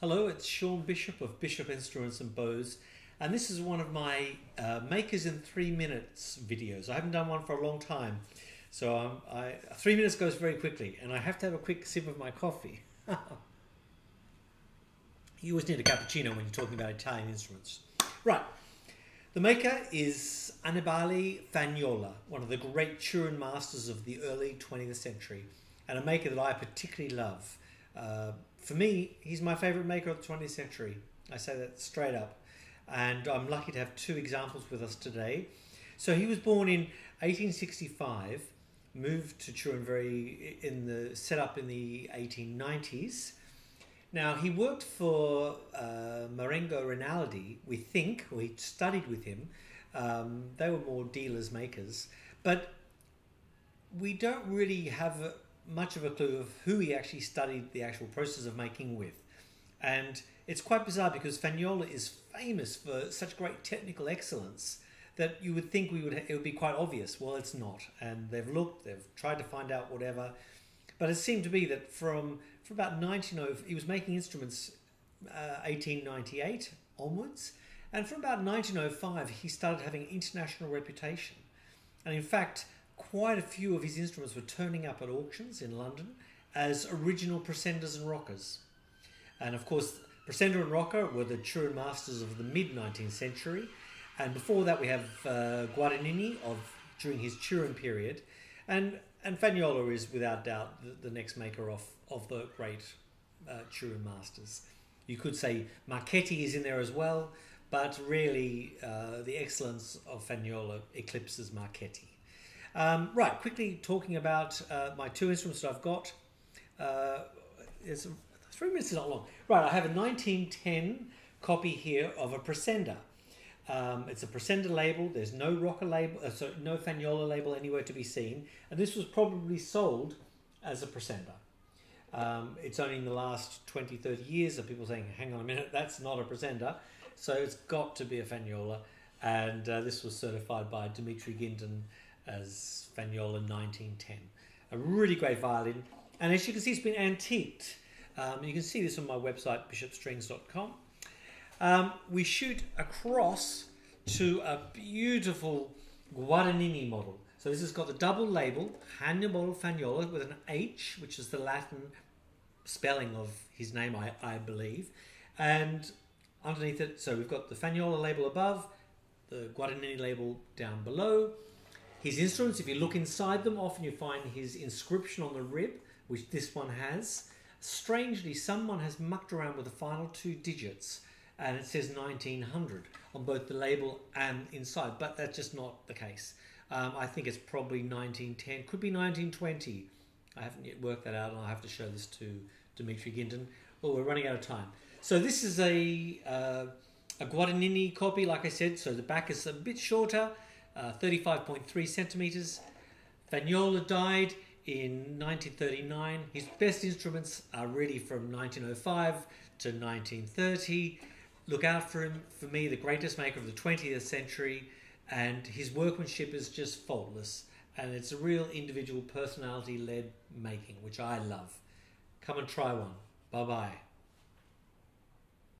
Hello, it's Sean Bishop of Bishop Instruments and Bows, and this is one of my Makers in 3 minutes videos. I haven't done one for a long time, so 3 minutes goes very quickly, and I have to have a quick sip of my coffee. You always need a cappuccino when you're talking about Italian instruments. Right, the maker is Annibale Fagnola, one of the great Turin masters of the early 20th century, and a maker that I particularly love. For me, he's my favourite maker of the 20th century. I say that straight up. And I'm lucky to have two examples with us today. So he was born in 1865, moved to Turin set up in the 1890s. Now, he worked for Marengo Rinaldi, we think, or he studied with him. They were more dealers, makers. But we don't really have much of a clue of who he actually studied the actual process of making with. And it's quite bizarre because Fagnola is famous for such great technical excellence that you would think it would be quite obvious. Well, it's not. And they've tried to find out whatever. But it seemed to be that from about 1900, he was making instruments 1898 onwards. And from about 1905, he started having international reputation. And in fact, quite a few of his instruments were turning up at auctions in London as original Presenders and Rockers. And of course, Presender and Rocker were the Turin masters of the mid-19th century. And before that, we have Guadagnini during his Turin period. And Fagnola is without doubt the next maker of the great Turin masters. You could say Marchetti is in there as well, but really the excellence of Fagnola eclipses Marchetti. Right, quickly talking about my two instruments that I've got. 3 minutes is not long. Right, I have a 1910 copy here of a Presender. It's a Presender label. There's no Rocker label, no Fagnola label anywhere to be seen. And this was probably sold as a Presender. It's only in the last 20, 30 years of people saying, hang on a minute, that's not a Presender. So it's got to be a Fagnola. And this was certified by Dimitri Ginton as Fagnola 1910. A really great violin. And as you can see, it's been antiqued. You can see this on my website, bishopstrings.com. We shoot across to a beautiful Guadagnini model. So this has got the double label, Annibale Fagnola, with an H, which is the Latin spelling of his name, I believe. And underneath it, so we've got the Fagnola label above, the Guadagnini label down below. His instruments, if you look inside them, often you find his inscription on the rib, which this one has. Strangely, someone has mucked around with the final two digits, and it says 1900 on both the label and inside, but that's just not the case. I think it's probably 1910, could be 1920. I haven't yet worked that out, and I'll have to show this to Dimitri Ginton. Well, we're running out of time. So this is a Guadagnini copy, like I said, so the back is a bit shorter, 35.3 centimeters. Fagnola died in 1939. His best instruments are really from 1905 to 1930. Look out for him. For me, the greatest maker of the 20th century, and his workmanship is just faultless. And it's a real individual personality-led making, which I love. Come and try one. Bye-bye.